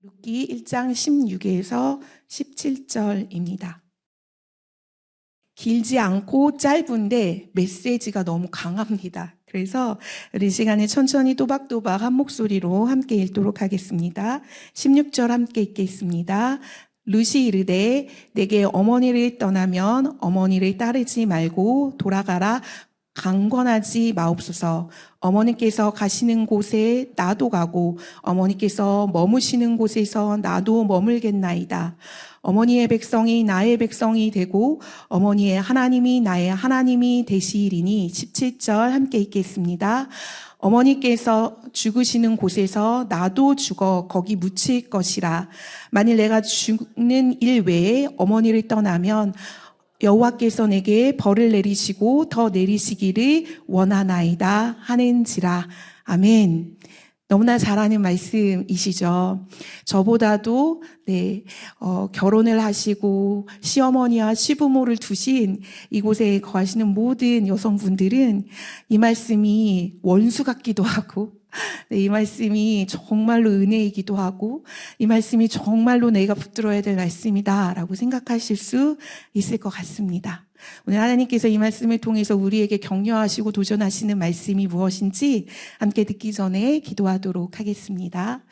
룻기 1장 16에서 17절입니다. 길지 않고 짧은데 메시지가 너무 강합니다. 그래서 우리 시간에 천천히 또박또박 한 목소리로 함께 읽도록 하겠습니다. 16절 함께 읽겠습니다. 룻이 이르되 내게 어머니를 떠나면 어머니를 따르지 말고 돌아가라 강권하지 마옵소서. 어머니께서 가시는 곳에 나도 가고 어머니께서 머무시는 곳에서 나도 머물겠나이다. 어머니의 백성이 나의 백성이 되고 어머니의 하나님이 나의 하나님이 되시리니. 17절 함께 읽겠습니다. 어머니께서 죽으시는 곳에서 나도 죽어 거기 묻힐 것이라. 만일 내가 죽는 일 외에 어머니를 떠나면 여호와께서 내게 벌을 내리시고 더 내리시기를 원하나이다 하는지라. 아멘. 너무나 잘 아는 말씀이시죠. 저보다도 결혼을 하시고 시어머니와 시부모를 두신 이곳에 거하시는 모든 여성분들은 이 말씀이 원수 같기도 하고, 이 말씀이 정말로 은혜이기도 하고, 이 말씀이 정말로 내가 붙들어야 될 말씀이다 라고 생각하실 수 있을 것 같습니다. 오늘 하나님께서 이 말씀을 통해서 우리에게 격려하시고 도전하시는 말씀이 무엇인지 함께 듣기 전에 기도하도록 하겠습니다.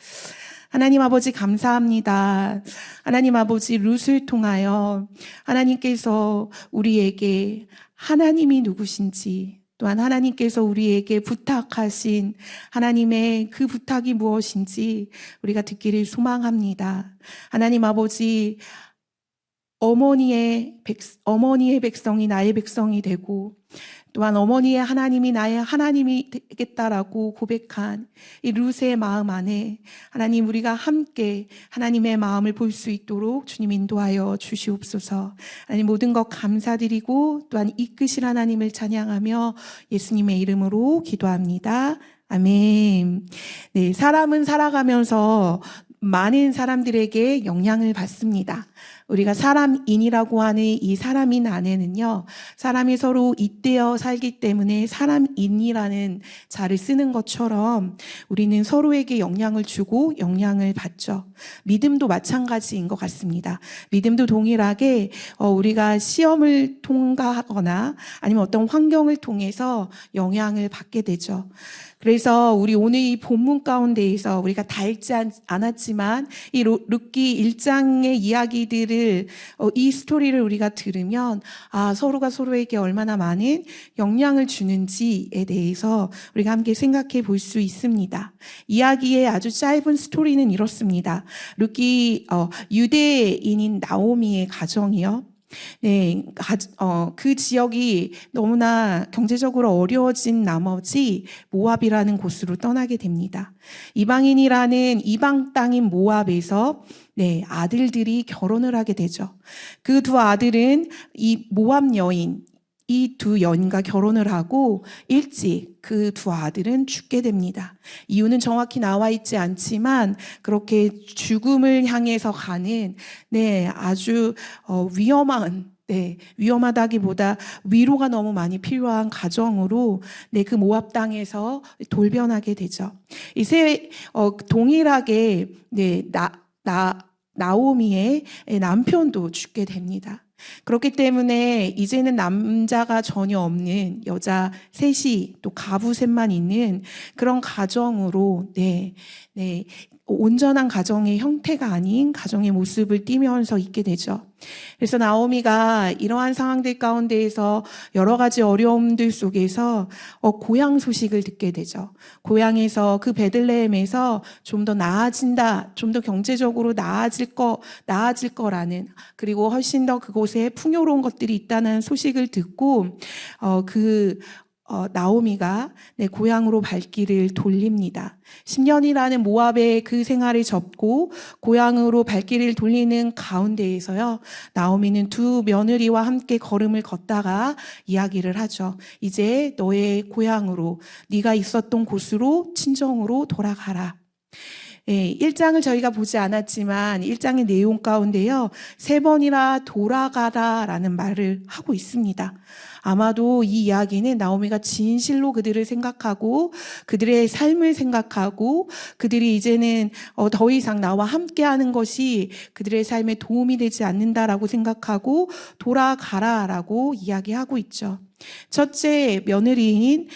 하나님 아버지 감사합니다. 하나님 아버지 룻을 통하여 하나님께서 우리에게 하나님이 누구신지, 또한 하나님께서 우리에게 부탁하신 하나님의 그 부탁이 무엇인지 우리가 듣기를 소망합니다. 하나님 아버지, 어머니의 백성이 나의 백성이 되고 또한 어머니의 하나님이 나의 하나님이 되겠다라고 고백한 이 룻의 마음 안에 하나님, 우리가 함께 하나님의 마음을 볼 수 있도록 주님 인도하여 주시옵소서. 하나님, 모든 것 감사드리고 또한 이끄실 하나님을 찬양하며 예수님의 이름으로 기도합니다. 아멘. 네, 사람은 살아가면서 많은 사람들에게 영향을 받습니다. 우리가 사람인이라고 하는 이 사람인 안에는요, 사람이 서로 잇대어 살기 때문에 사람인이라는 자를 쓰는 것처럼 우리는 서로에게 영향을 주고 영향을 받죠. 믿음도 마찬가지인 것 같습니다. 믿음도 동일하게 우리가 시험을 통과하거나 아니면 어떤 환경을 통해서 영향을 받게 되죠. 그래서 우리 오늘 이 본문 가운데에서 우리가 다 읽지 않았지만 이 룻기 1장의 이야기들을, 이 스토리를 우리가 들으면 서로가 서로에게 얼마나 많은 영향을 주는지에 대해서 우리가 함께 생각해 볼 수 있습니다. 이야기의 아주 짧은 스토리는 이렇습니다. 룻기 유대인인 나오미의 가정이요. 네, 그 지역이 너무나 경제적으로 어려워진 나머지 모압이라는 곳으로 떠나게 됩니다. 이방인이라는 이방 땅인 모압에서 아들들이 결혼을 하게 되죠. 그 두 아들은 이 모압 여인, 이 두 여인과 결혼을 하고 일찍 그 두 아들은 죽게 됩니다. 이유는 정확히 나와 있지 않지만 그렇게 죽음을 향해서 가는 아주 위험하다기보다 위로가 너무 많이 필요한 가정으로 그 모압 땅에서 돌변하게 되죠. 동일하게 나오미의 남편도 죽게 됩니다. 그렇기 때문에 이제는 남자가 전혀 없는 여자 셋이 또 가부 셋만 있는 그런 가정으로 온전한 가정의 형태가 아닌 가정의 모습을 띠면서 있게 되죠. 그래서 나오미가 이러한 상황들 가운데에서 여러 가지 어려움들 속에서 고향 소식을 듣게 되죠. 고향에서, 그 베들레헴에서 좀 더 나아진다, 좀 더 경제적으로 나아질 거라는, 그리고 훨씬 더 그곳에 풍요로운 것들이 있다는 소식을 듣고 나오미가 고향으로 발길을 돌립니다. 10년이라는 모압의 그 생활을 접고 고향으로 발길을 돌리는 가운데에서요, 나오미는 두 며느리와 함께 걸음을 걷다가 이야기를 하죠. 이제 너의 고향으로, 네가 있었던 곳으로, 친정으로 돌아가라. 1장을 저희가 보지 않았지만 1장의 내용 가운데요. 3번이나 돌아가라라는 말을 하고 있습니다. 아마도 이 이야기는 나오미가 진실로 그들을 생각하고 그들의 삶을 생각하고 그들이 이제는 더 이상 나와 함께하는 것이 그들의 삶에 도움이 되지 않는다라고 생각하고 돌아가라라고 이야기하고 있죠. 첫째 며느리인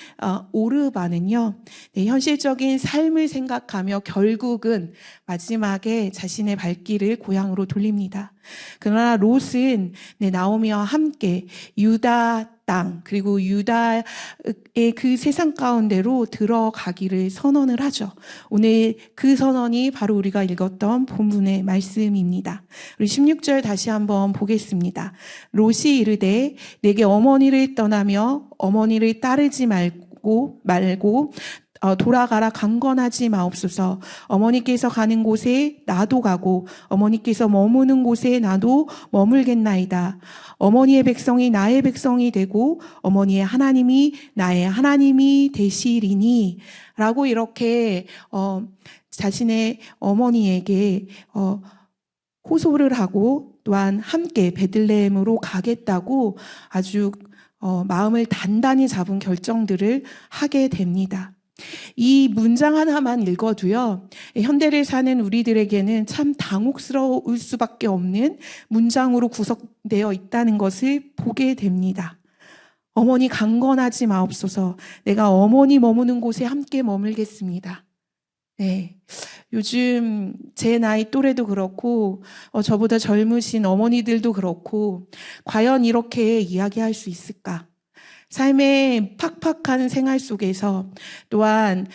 오르바는요, 현실적인 삶을 생각하며 결국은 마지막에 자신의 발길을 고향으로 돌립니다. 그러나 롯은 나오미와 함께 유다 땅 그리고 유다의 그 세상 가운데로 들어가기를 선언을 하죠. 오늘 그 선언이 바로 우리가 읽었던 본문의 말씀입니다. 우리 16절 다시 한번 보겠습니다. 롯이 이르되 내게 어머니를 떠나며 어머니를 따르지 말고 돌아가라 강건하지 마옵소서. 어머니께서 가는 곳에 나도 가고 어머니께서 머무는 곳에 나도 머물겠나이다. 어머니의 백성이 나의 백성이 되고 어머니의 하나님이 나의 하나님이 되시리니 라고 이렇게 자신의 어머니에게 호소를 하고 또한 함께 베들레헴으로 가겠다고 아주 마음을 단단히 잡은 결정들을 하게 됩니다. 이 문장 하나만 읽어도요, 현대를 사는 우리들에게는 참 당혹스러울 수밖에 없는 문장으로 구성되어 있다는 것을 보게 됩니다. 어머니 강건하지 마옵소서. 내가 어머니 머무는 곳에 함께 머물겠습니다. 네, 요즘 제 나이 또래도 그렇고 저보다 젊으신 어머니들도 그렇고 과연 이렇게 이야기할 수 있을까? 삶의 팍팍한 생활 속에서 또한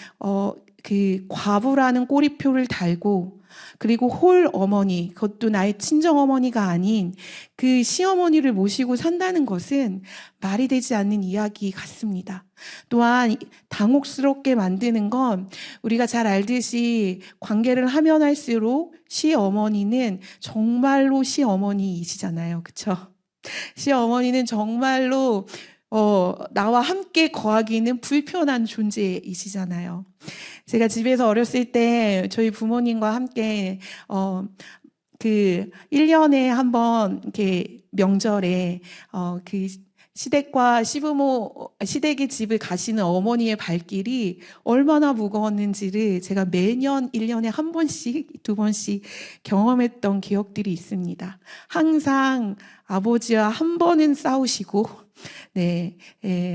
그 과부라는 꼬리표를 달고 그리고 홀 어머니, 그것도 나의 친정 어머니가 아닌 그 시어머니를 모시고 산다는 것은 말이 되지 않는 이야기 같습니다. 또한 당혹스럽게 만드는 건 우리가 잘 알듯이 관계를 하면 할수록 시어머니는 정말로 시어머니이시잖아요. 그렇죠? 시어머니는 정말로 나와 함께 거하기는 불편한 존재이시잖아요. 제가 집에서 어렸을 때 저희 부모님과 함께 그 1년에 한 번 이렇게 명절에 그 시댁과 시댁의 집을 가시는 어머니의 발길이 얼마나 무거웠는지를 제가 매년 1년에 한 번씩, 2번씩 경험했던 기억들이 있습니다. 항상 아버지와 한 번은 싸우시고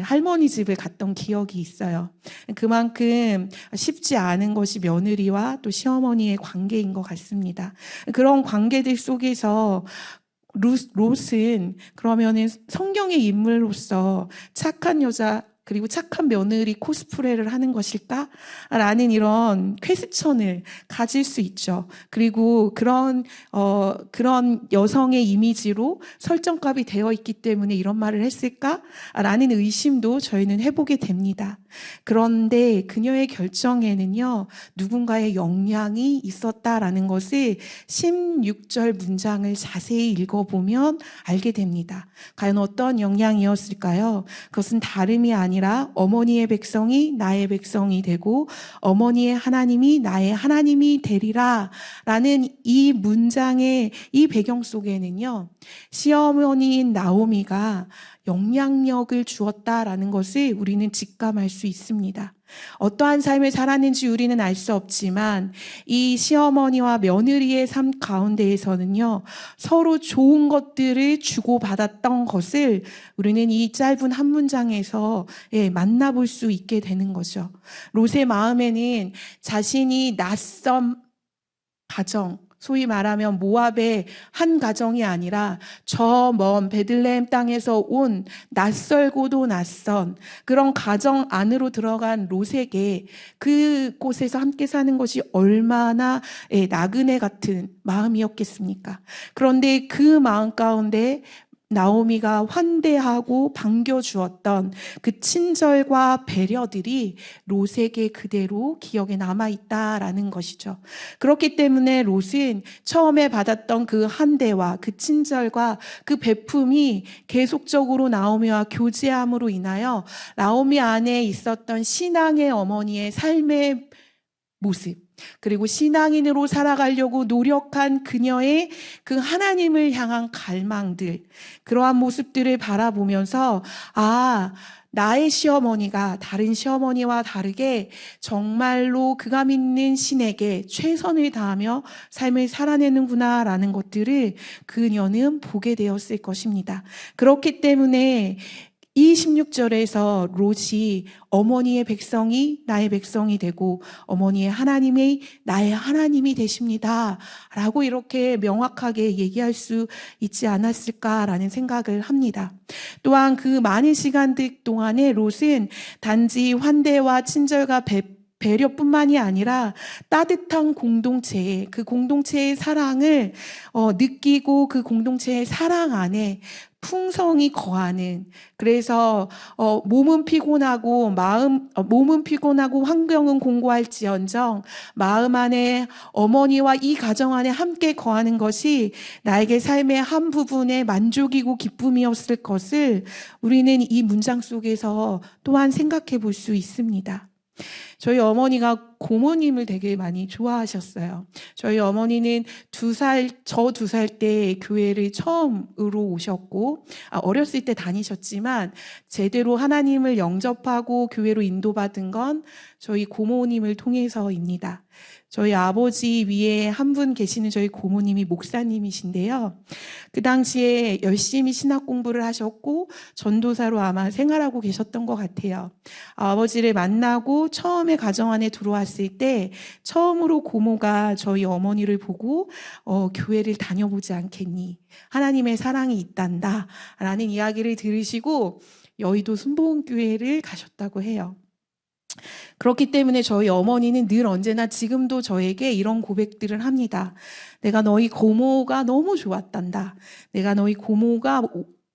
할머니 집을 갔던 기억이 있어요. 그만큼 쉽지 않은 것이 며느리와 또 시어머니의 관계인 것 같습니다. 그런 관계들 속에서 롯은 그러면은 성경의 인물로서 착한 여자 그리고 착한 며느리 코스프레를 하는 것일까? 라는 이런 퀘스천을 가질 수 있죠. 그리고 그런 여성의 이미지로 설정값이 되어 있기 때문에 이런 말을 했을까? 라는 의심도 저희는 해보게 됩니다. 그런데 그녀의 결정에는요, 누군가의 영향이 있었다라는 것을 16절 문장을 자세히 읽어보면 알게 됩니다. 과연 어떤 영향이었을까요? 그것은 다름이 아니라 어머니의 백성이 나의 백성이 되고 어머니의 하나님이 나의 하나님이 되리라 라는 이 문장의 이 배경 속에는요, 시어머니인 나오미가 영향력을 주었다라는 것을 우리는 직감할 수 있습니다. 어떠한 삶을 살았는지 우리는 알 수 없지만 이 시어머니와 며느리의 삶 가운데에서는요, 서로 좋은 것들을 주고받았던 것을 우리는 이 짧은 한 문장에서 만나볼 수 있게 되는 거죠. 롯의 마음에는 자신이 낯선 가정, 소위 말하면 모압의 한 가정이 아니라 저 먼 베들레헴 땅에서 온 낯설고도 낯선 그런 가정 안으로 들어간 롯에게 그곳에서 함께 사는 것이 얼마나 나그네 같은 마음이었겠습니까? 그런데 그 마음 가운데 나오미가 환대하고 반겨주었던 그 친절과 배려들이 롯에게 그대로 기억에 남아있다라는 것이죠. 그렇기 때문에 롯은 처음에 받았던 그 환대와 그 친절과 그 베품이 계속적으로 나오미와 교제함으로 인하여 나오미 안에 있었던 신앙의 어머니의 삶의 모습, 그리고 신앙인으로 살아가려고 노력한 그녀의 그 하나님을 향한 갈망들, 그러한 모습들을 바라보면서 나의 시어머니가 다른 시어머니와 다르게 정말로 그가 믿는 신에게 최선을 다하며 삶을 살아내는구나라는 것들을 그녀는 보게 되었을 것입니다. 그렇기 때문에 이 16절에서 롯이 어머니의 백성이 나의 백성이 되고 어머니의 하나님이 나의 하나님이 되십니다 라고 이렇게 명확하게 얘기할 수 있지 않았을까라는 생각을 합니다. 또한 그 많은 시간들 동안에 롯은 단지 환대와 친절과 배려뿐만이 아니라 따뜻한 공동체에, 그 공동체의 사랑을 느끼고 그 공동체의 사랑 안에 풍성이 거하는, 그래서 몸은 피곤하고 환경은 공고할지언정 마음 안에 어머니와 이 가정 안에 함께 거하는 것이 나에게 삶의 한 부분의 만족이고 기쁨이었을 것을 우리는 이 문장 속에서 또한 생각해 볼 수 있습니다. 저희 어머니가 고모님을 되게 많이 좋아하셨어요. 저희 어머니는 저 2살 때 교회를 처음으로 오셨고, 어렸을 때 다니셨지만 제대로 하나님을 영접하고 교회로 인도받은 건 저희 고모님을 통해서입니다. 저희 아버지 위에 한 분 계시는 저희 고모님이 목사님이신데요. 그 당시에 열심히 신학 공부를 하셨고 전도사로 아마 생활하고 계셨던 것 같아요. 아버지를 만나고 처음에 가정 안에 들어왔을 때 처음으로 고모가 저희 어머니를 보고 교회를 다녀보지 않겠니? 하나님의 사랑이 있단다 라는 이야기를 들으시고 여의도 순복음교회를 가셨다고 해요. 그렇기 때문에 저희 어머니는 늘 언제나 지금도 저에게 이런 고백들을 합니다. 내가 너희 고모가 너무 좋았단다. 내가 너희 고모가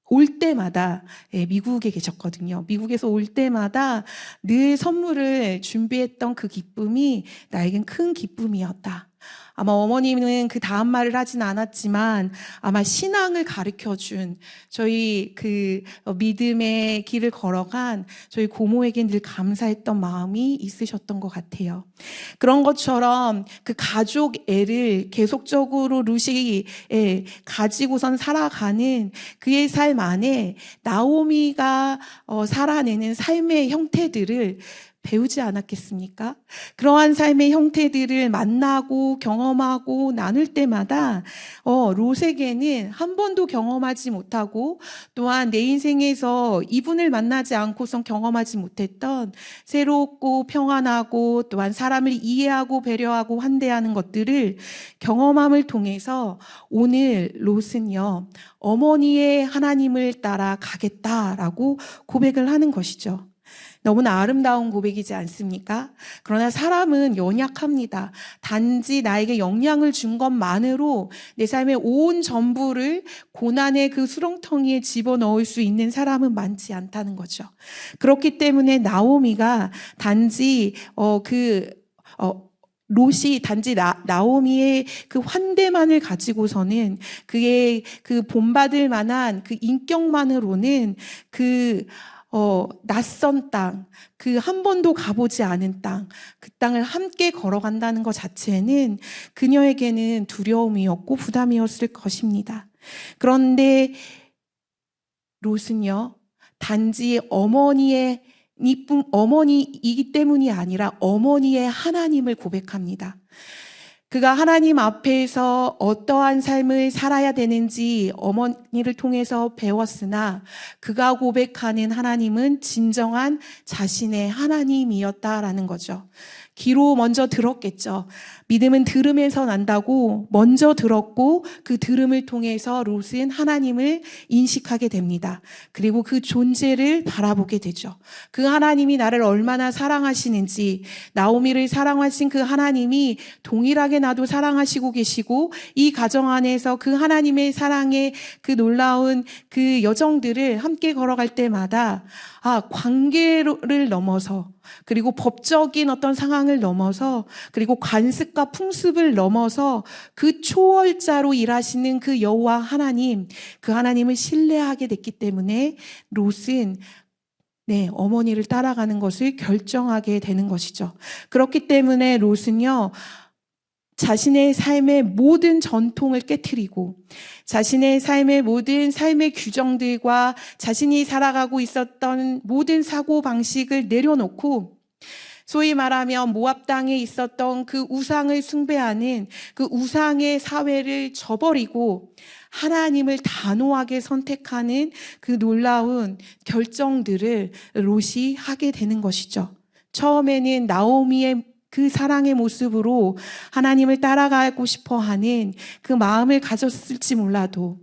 올 때마다, 미국에 계셨거든요. 미국에서 올 때마다 늘 선물을 준비했던 그 기쁨이 나에겐 큰 기쁨이었다. 아마 어머님은 그 다음 말을 하진 않았지만 아마 신앙을 가르쳐준 저희 그 믿음의 길을 걸어간 저희 고모에게 늘 감사했던 마음이 있으셨던 것 같아요. 그런 것처럼 그 가족 애를 계속적으로 루시 가지고선 살아가는 그의 삶 안에 나오미가 살아내는 삶의 형태들을 배우지 않았겠습니까? 그러한 삶의 형태들을 만나고 경험하고 나눌 때마다 롯에게는 한 번도 경험하지 못하고 또한 내 인생에서 이분을 만나지 않고선 경험하지 못했던 새롭고 평안하고 또한 사람을 이해하고 배려하고 환대하는 것들을 경험함을 통해서 오늘 롯은요, 어머니의 하나님을 따라 가겠다라고 고백을 하는 것이죠. 너무나 아름다운 고백이지 않습니까? 그러나 사람은 연약합니다. 단지 나에게 영향을 준 것만으로 내 삶의 온 전부를 고난의 그 수렁텅이에 집어넣을 수 있는 사람은 많지 않다는 거죠. 그렇기 때문에 나오미가 단지 롯이 단지 나오미의 그 환대만을 가지고서는 그의 그 본받을 만한 그 인격만으로는 낯선 땅, 그 한 번도 가보지 않은 땅, 그 땅을 함께 걸어간다는 것 자체는 그녀에게는 두려움이었고 부담이었을 것입니다. 그런데 롯은요, 단지 어머니이기 때문이 아니라 어머니의 하나님을 고백합니다. 그가 하나님 앞에서 어떠한 삶을 살아야 되는지 어머니를 통해서 배웠으나 그가 고백하는 하나님은 진정한 자신의 하나님이었다라는 거죠. 귀로 먼저 들었겠죠. 믿음은 들음에서 난다고 먼저 들었고 그 들음을 통해서 롯은 하나님을 인식하게 됩니다. 그리고 그 존재를 바라보게 되죠. 그 하나님이 나를 얼마나 사랑하시는지, 나오미를 사랑하신 그 하나님이 동일하게 나도 사랑하시고 계시고 이 가정 안에서 그 하나님의 사랑의 그 놀라운 그 여정들을 함께 걸어갈 때마다 관계를 넘어서, 그리고 법적인 어떤 상황을 넘어서, 그리고 관습과 풍습을 넘어서 그 초월자로 일하시는 그 여호와 하나님, 그 하나님을 신뢰하게 됐기 때문에 롯은 어머니를 따라가는 것을 결정하게 되는 것이죠. 그렇기 때문에 롯은요, 자신의 삶의 모든 전통을 깨트리고 자신의 삶의 모든 삶의 규정들과 자신이 살아가고 있었던 모든 사고방식을 내려놓고 소위 말하면 모압 땅에 있었던 그 우상을 숭배하는 그 우상의 사회를 저버리고 하나님을 단호하게 선택하는 그 놀라운 결정들을 롯이 하게 되는 것이죠. 처음에는 나오미의 그 사랑의 모습으로 하나님을 따라가고 싶어 하는 그 마음을 가졌을지 몰라도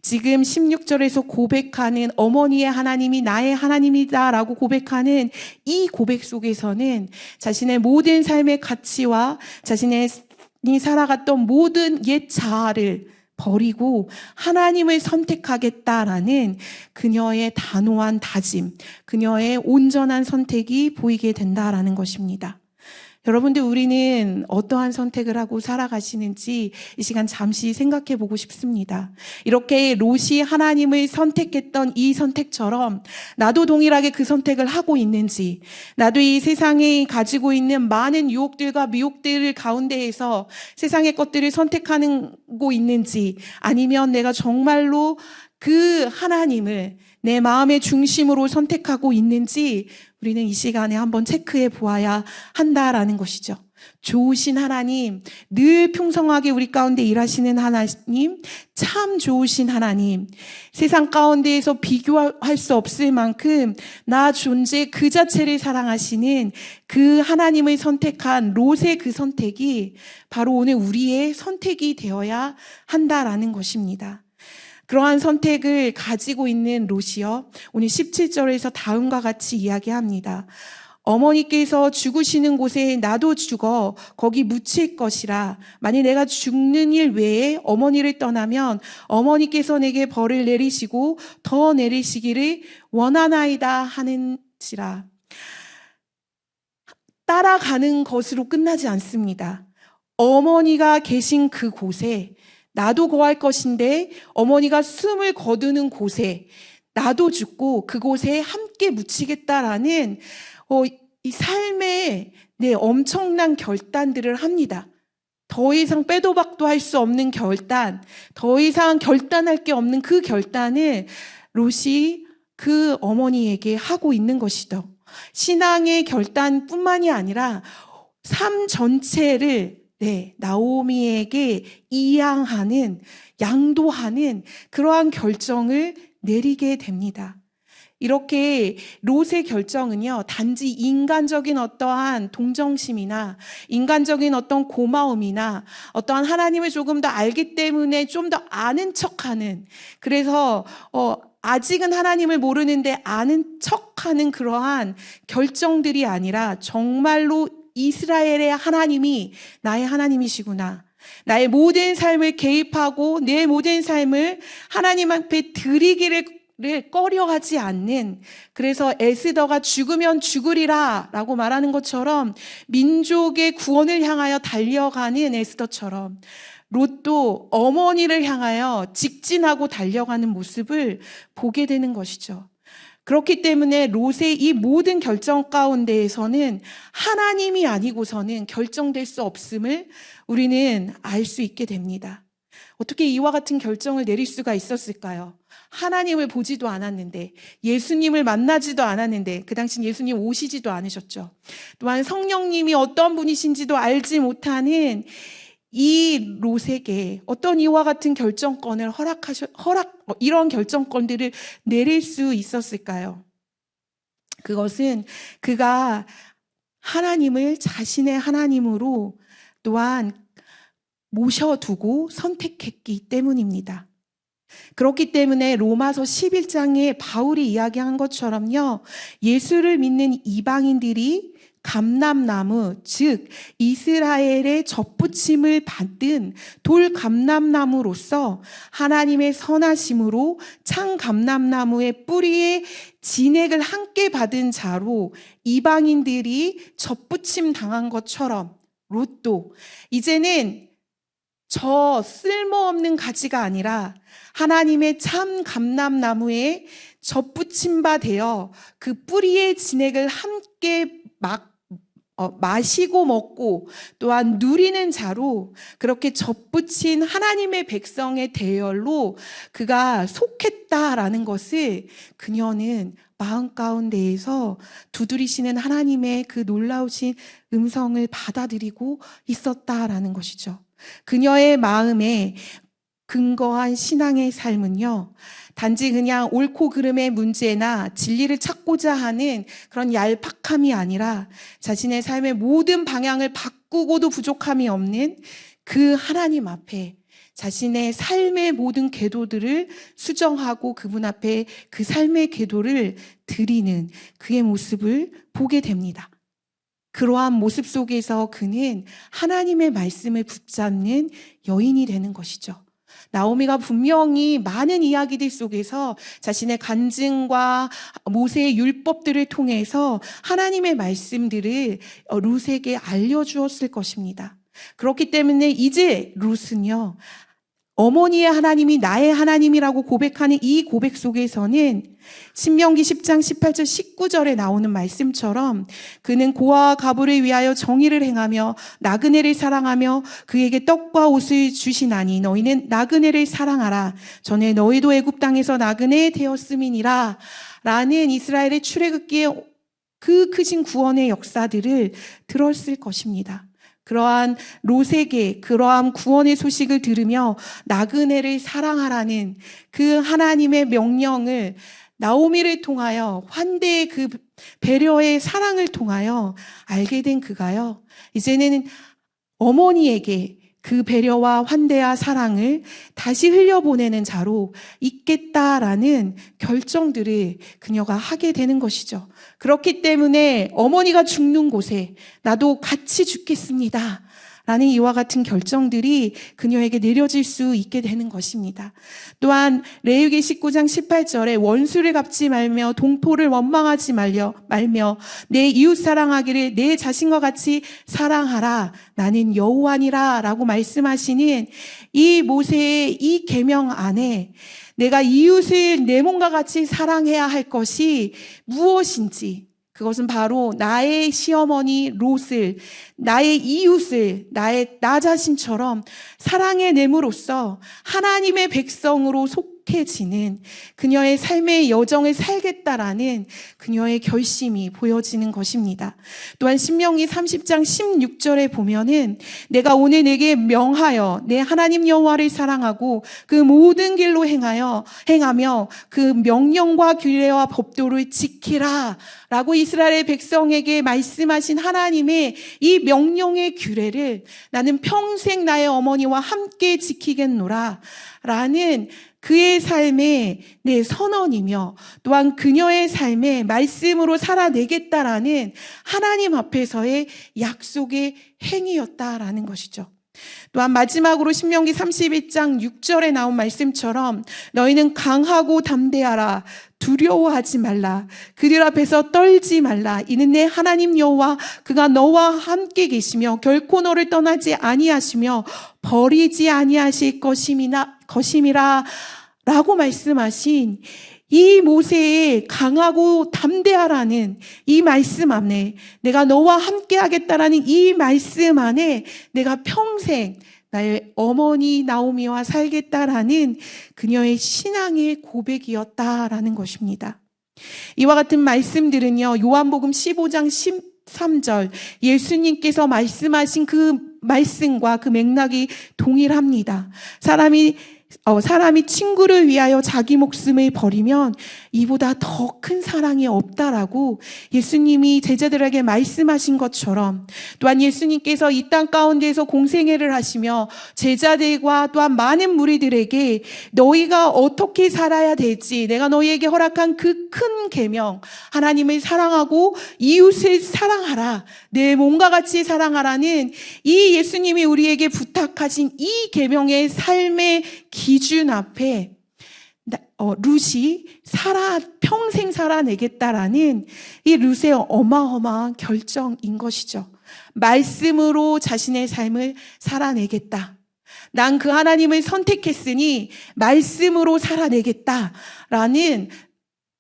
지금 16절에서 고백하는 어머니의 하나님이 나의 하나님이다라고 고백하는 이 고백 속에서는 자신의 모든 삶의 가치와 자신이 살아갔던 모든 옛 자아를 버리고 하나님을 선택하겠다라는 그녀의 단호한 다짐, 그녀의 온전한 선택이 보이게 된다라는 것입니다. 여러분들, 우리는 어떠한 선택을 하고 살아가시는지 이 시간 잠시 생각해 보고 싶습니다. 이렇게 롯이 하나님을 선택했던 이 선택처럼 나도 동일하게 그 선택을 하고 있는지, 나도 이 세상에 가지고 있는 많은 유혹들과 미혹들 가운데에서 세상의 것들을 선택하고 있는지, 아니면 내가 정말로 그 하나님을 내 마음의 중심으로 선택하고 있는지 우리는 이 시간에 한번 체크해 보아야 한다라는 것이죠. 좋으신 하나님, 늘 풍성하게 우리 가운데 일하시는 하나님, 참 좋으신 하나님, 세상 가운데에서 비교할 수 없을 만큼 나 존재 그 자체를 사랑하시는 그 하나님을 선택한 롯의 그 선택이 바로 오늘 우리의 선택이 되어야 한다라는 것입니다. 그러한 선택을 가지고 있는 롯이요, 오늘 17절에서 다음과 같이 이야기합니다. 어머니께서 죽으시는 곳에 나도 죽어 거기 묻힐 것이라. 만일 내가 죽는 일 외에 어머니를 떠나면 어머니께서 내게 벌을 내리시고 더 내리시기를 원하나이다 하는지라. 따라가는 것으로 끝나지 않습니다. 어머니가 계신 그 곳에 나도 거할 것인데 어머니가 숨을 거두는 곳에 나도 죽고 그곳에 함께 묻히겠다라는 이 삶의 엄청난 결단들을 합니다. 더 이상 빼도 박도 할 수 없는 결단, 더 이상 결단할 게 없는 그 결단을 롯이 그 어머니에게 하고 있는 것이죠. 신앙의 결단뿐만이 아니라 삶 전체를 나오미에게 이양하는, 양도하는 그러한 결정을 내리게 됩니다. 이렇게 롯의 결정은요, 단지 인간적인 어떠한 동정심이나 인간적인 어떤 고마움이나 어떠한 하나님을 조금 더 알기 때문에 좀 더 아는 척하는, 그래서 아직은 하나님을 모르는데 아는 척하는 그러한 결정들이 아니라 정말로 이스라엘의 하나님이 나의 하나님이시구나. 나의 모든 삶을 개입하고 내 모든 삶을 하나님 앞에 드리기를 꺼려하지 않는, 그래서 에스더가 죽으면 죽으리라 라고 말하는 것처럼 민족의 구원을 향하여 달려가는 에스더처럼 롯도 어머니를 향하여 직진하고 달려가는 모습을 보게 되는 것이죠. 그렇기 때문에 롯의 이 모든 결정 가운데에서는 하나님이 아니고서는 결정될 수 없음을 우리는 알 수 있게 됩니다. 어떻게 이와 같은 결정을 내릴 수가 있었을까요? 하나님을 보지도 않았는데, 예수님을 만나지도 않았는데, 그 당시 예수님 오시지도 않으셨죠. 또한 성령님이 어떤 분이신지도 알지 못하는 이 롯에게 어떤 이와 같은 결정권을 이런 결정권들을 내릴 수 있었을까요? 그것은 그가 하나님을 자신의 하나님으로 또한 모셔두고 선택했기 때문입니다. 그렇기 때문에 로마서 11장에 바울이 이야기한 것처럼요, 예수를 믿는 이방인들이 감람나무, 즉 이스라엘의 접붙임을 받은 돌 감람나무로서 하나님의 선하심으로 창 감람나무의 뿌리에 진액을 함께 받은 자로 이방인들이 접붙임 당한 것처럼 롯도 이제는 저 쓸모없는 가지가 아니라 하나님의 참 감람나무에 접붙임 바 되어 그 뿌리의 진액을 함께 마시고 먹고 또한 누리는 자로 그렇게 접붙인 하나님의 백성의 대열로 그가 속했다라는 것을 그녀는 마음 가운데에서 두드리시는 하나님의 그 놀라우신 음성을 받아들이고 있었다라는 것이죠. 그녀의 마음에 근거한 신앙의 삶은요, 단지 그냥 옳고 그름의 문제나 진리를 찾고자 하는 그런 얄팍함이 아니라 자신의 삶의 모든 방향을 바꾸고도 부족함이 없는 그 하나님 앞에 자신의 삶의 모든 궤도들을 수정하고 그분 앞에 그 삶의 궤도를 드리는 그의 모습을 보게 됩니다. 그러한 모습 속에서 그는 하나님의 말씀을 붙잡는 여인이 되는 것이죠. 나오미가 분명히 많은 이야기들 속에서 자신의 간증과 모세의 율법들을 통해서 하나님의 말씀들을 룻에게 알려주었을 것입니다. 그렇기 때문에 이제 룻은요, 어머니의 하나님이 나의 하나님이라고 고백하는 이 고백 속에서는 신명기 10장 18절 19절에 나오는 말씀처럼 그는 고아와 가부를 위하여 정의를 행하며 나그네를 사랑하며 그에게 떡과 옷을 주시나니 너희는 나그네를 사랑하라. 전에 너희도 애굽 땅에서 나그네 되었음이니라. 라는 이스라엘의 출애굽기의 그 크신 구원의 역사들을 들었을 것입니다. 그러한 롯에게 그러한 구원의 소식을 들으며 나그네를 사랑하라는 그 하나님의 명령을 나오미를 통하여 환대의 그 배려의 사랑을 통하여 알게 된 그가요, 이제는 어머니에게 그 배려와 환대와 사랑을 다시 흘려보내는 자로 있겠다라는 결정들을 그녀가 하게 되는 것이죠. 그렇기 때문에 어머니가 죽는 곳에 나도 같이 죽겠습니다 라는 이와 같은 결정들이 그녀에게 내려질 수 있게 되는 것입니다. 또한 레위기 19장 18절에 원수를 갚지 말며 동포를 원망하지 말며 내 이웃 사랑하기를 내 자신과 같이 사랑하라. 나는 여호와니라 라고 말씀하시는 이 모세의 이 계명 안에 내가 이웃을 내 몸과 같이 사랑해야 할 것이 무엇인지, 그것은 바로 나의 시어머니 롯을, 나의 이웃을 나 자신처럼 사랑해냄으로써 하나님의 백성으로 속해지는 그녀의 삶의 여정을 살겠다라는 그녀의 결심이 보여지는 것입니다. 또한 신명기 30장 16절에 보면은 내가 오늘 내게 명하여 내 하나님 여호와를 사랑하고 그 모든 길로 행하며 그 명령과 규례와 법도를 지키라 라고 이스라엘 백성에게 말씀하신 하나님의 이 명령의 규례를 나는 평생 나의 어머니와 함께 지키겠노라 라는 그의 삶의 내 선언이며 또한 그녀의 삶의 말씀으로 살아내겠다라는 하나님 앞에서의 약속의 행위였다라는 것이죠. 또한 마지막으로 신명기 31장 6절에 나온 말씀처럼 너희는 강하고 담대하라. 두려워하지 말라. 그들 앞에서 떨지 말라. 이는 내 하나님 여호와 그가 너와 함께 계시며 결코 너를 떠나지 아니하시며 버리지 아니하실 것임이라 라고 말씀하신 이 모세의 강하고 담대하라는 이 말씀 안에, 내가 너와 함께 하겠다라는 이 말씀 안에 내가 평생 나의 어머니 나오미와 살겠다라는 그녀의 신앙의 고백이었다라는 것입니다. 이와 같은 말씀들은요, 요한복음 15장 13절 예수님께서 말씀하신 그 말씀과 그 맥락이 동일합니다. 사람이 친구를 위하여 자기 목숨을 버리면 이보다 더 큰 사랑이 없다라고 예수님이 제자들에게 말씀하신 것처럼, 또한 예수님께서 이 땅 가운데에서 공생애를 하시며 제자들과 또한 많은 무리들에게 너희가 어떻게 살아야 될지, 내가 너희에게 허락한 그 큰 계명, 하나님을 사랑하고 이웃을 사랑하라, 내 몸과 같이 사랑하라는 이 예수님이 우리에게 부탁하신 이 계명의 삶의 기준 앞에 룻이 평생 살아내겠다라는 이 룻의 어마어마한 결정인 것이죠. 말씀으로 자신의 삶을 살아내겠다. 난 그 하나님을 선택했으니 말씀으로 살아내겠다라는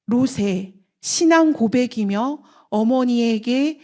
롯의 신앙 고백이며 어머니에게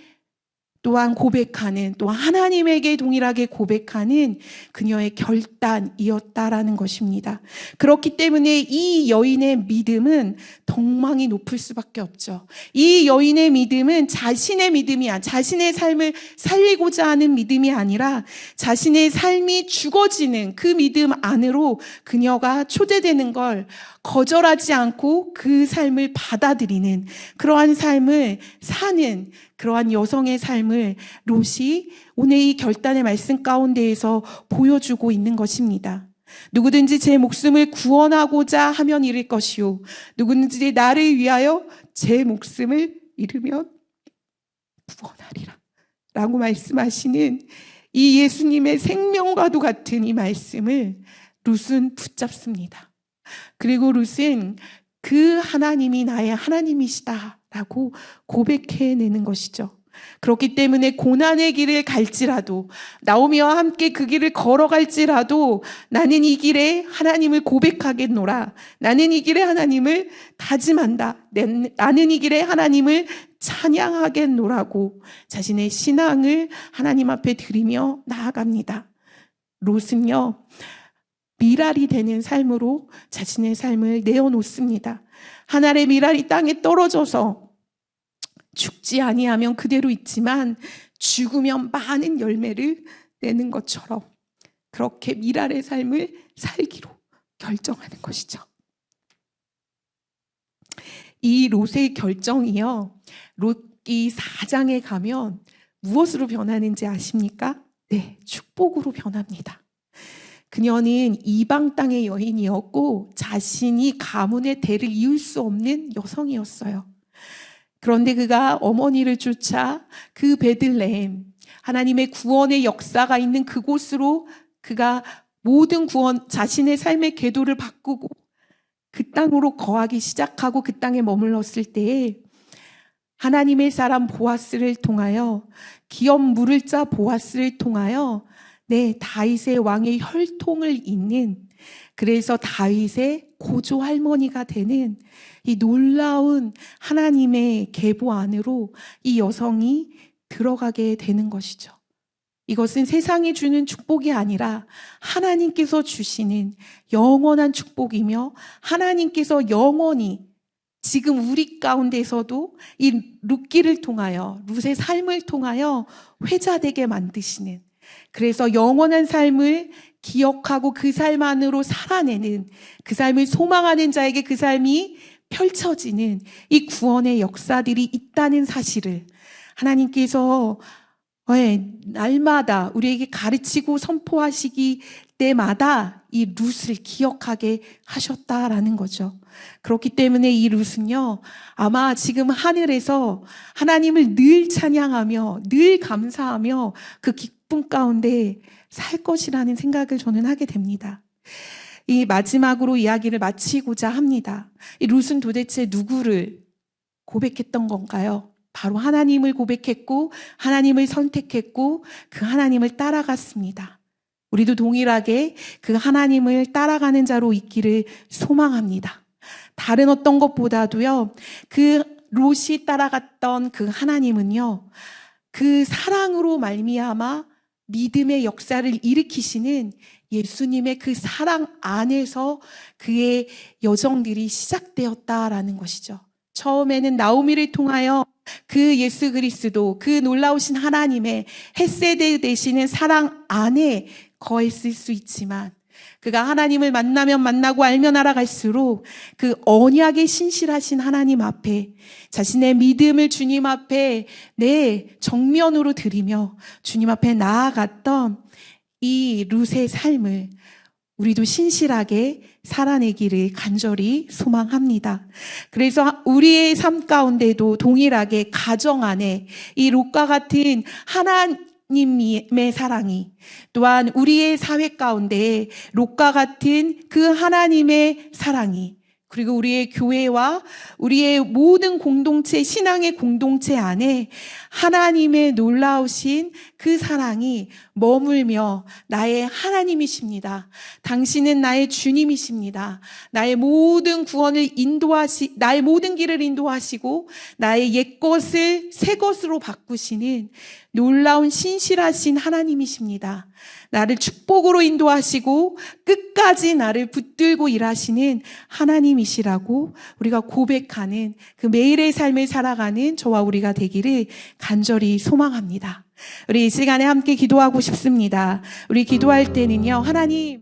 또한 고백하는, 또 하나님에게 동일하게 고백하는 그녀의 결단이었다라는 것입니다. 그렇기 때문에 이 여인의 믿음은 덕망이 높을 수밖에 없죠. 이 여인의 믿음은 자신의 믿음이 아니라, 자신의 삶을 살리고자 하는 믿음이 아니라 자신의 삶이 죽어지는 그 믿음 안으로 그녀가 초대되는 걸 거절하지 않고 그 삶을 받아들이는, 그러한 삶을 사는 그러한 여성의 삶을 롯이 오늘 이 결단의 말씀 가운데에서 보여주고 있는 것입니다. 누구든지 제 목숨을 구원하고자 하면 잃을 것이요, 누구든지 나를 위하여 제 목숨을 잃으면 구원하리라 라고 말씀하시는 이 예수님의 생명과도 같은 이 말씀을 롯은 붙잡습니다. 그리고 롯은 그 하나님이 나의 하나님이시다 라고 고백해내는 것이죠. 그렇기 때문에 고난의 길을 갈지라도, 나오미와 함께 그 길을 걸어갈지라도 나는 이 길에 하나님을 고백하겠노라, 나는 이 길에 하나님을 다짐한다, 나는 이 길에 하나님을 찬양하겠노라고 자신의 신앙을 하나님 앞에 드리며 나아갑니다. 롯은요, 미랄이 되는 삶으로 자신의 삶을 내어놓습니다. 한 알의 미랄이 땅에 떨어져서 죽지 아니하면 그대로 있지만 죽으면 많은 열매를 내는 것처럼 그렇게 미랄의 삶을 살기로 결정하는 것이죠. 이 롯의 결정이요, 롯기 4장에 가면 무엇으로 변하는지 아십니까? 네, 축복으로 변합니다. 그녀는 이방 땅의 여인이었고 자신이 가문의 대를 이을 수 없는 여성이었어요. 그런데 그가 어머니를 쫓아 그 베들레헴, 하나님의 구원의 역사가 있는 그곳으로 그가 모든 구원, 자신의 삶의 궤도를 바꾸고 그 땅으로 거하기 시작하고 그 땅에 머물렀을 때에 하나님의 사람 보아스를 통하여, 기업 물을 자 보아스를 통하여 다윗의 왕의 혈통을 잇는, 그래서 다윗의 고조 할머니가 되는 이 놀라운 하나님의 계보 안으로 이 여성이 들어가게 되는 것이죠. 이것은 세상이 주는 축복이 아니라 하나님께서 주시는 영원한 축복이며, 하나님께서 영원히 지금 우리 가운데서도 이 룻기를 통하여, 룻의 삶을 통하여 회자되게 만드시는, 그래서 영원한 삶을 기억하고 그 삶 안으로 살아내는, 그 삶을 소망하는 자에게 그 삶이 펼쳐지는 이 구원의 역사들이 있다는 사실을 하나님께서 날마다 우리에게 가르치고 선포하시기 때마다 이 룻을 기억하게 하셨다라는 거죠. 그렇기 때문에 이 룻은요, 아마 지금 하늘에서 하나님을 늘 찬양하며 늘 감사하며 그 기쁨 가운데 살 것이라는 생각을 저는 하게 됩니다. 이 마지막으로 이야기를 마치고자 합니다. 이 룻은 도대체 누구를 고백했던 건가요? 바로 하나님을 고백했고 하나님을 선택했고 그 하나님을 따라갔습니다. 우리도 동일하게 그 하나님을 따라가는 자로 있기를 소망합니다. 다른 어떤 것보다도요, 그 롯이 따라갔던 그 하나님은요, 그 사랑으로 말미암아 믿음의 역사를 일으키시는 예수님의 그 사랑 안에서 그의 여정들이 시작되었다라는 것이죠. 처음에는 나오미를 통하여 그 예수 그리스도, 그 놀라우신 하나님의 헤세드 되시는 사랑 안에 거했을 수 있지만, 그가 하나님을 만나면 만나고 알면 알아갈수록 그 언약에 신실하신 하나님 앞에 자신의 믿음을 주님 앞에 정면으로 드리며 주님 앞에 나아갔던 이 룻의 삶을 우리도 신실하게 살아내기를 간절히 소망합니다. 그래서 우리의 삶 가운데도 동일하게 가정 안에 이 롯과 같은 하나님의 사랑이, 또한 우리의 사회 가운데 롯과 같은 그 하나님의 사랑이, 그리고 우리의 교회와 우리의 모든 공동체, 신앙의 공동체 안에 하나님의 놀라우신 그 사랑이 머물며 나의 하나님이십니다. 당신은 나의 주님이십니다. 나의 모든 구원을 나의 모든 길을 인도하시고 나의 옛것을 새 것으로 바꾸시는 놀라운 신실하신 하나님이십니다. 나를 축복으로 인도하시고 끝까지 나를 붙들고 일하시는 하나님이시라고 우리가 고백하는 그 매일의 삶을 살아가는 저와 우리가 되기를 간절히 소망합니다. 우리 이 시간에 함께 기도하고 싶습니다. 우리 기도할 때는요, 하나님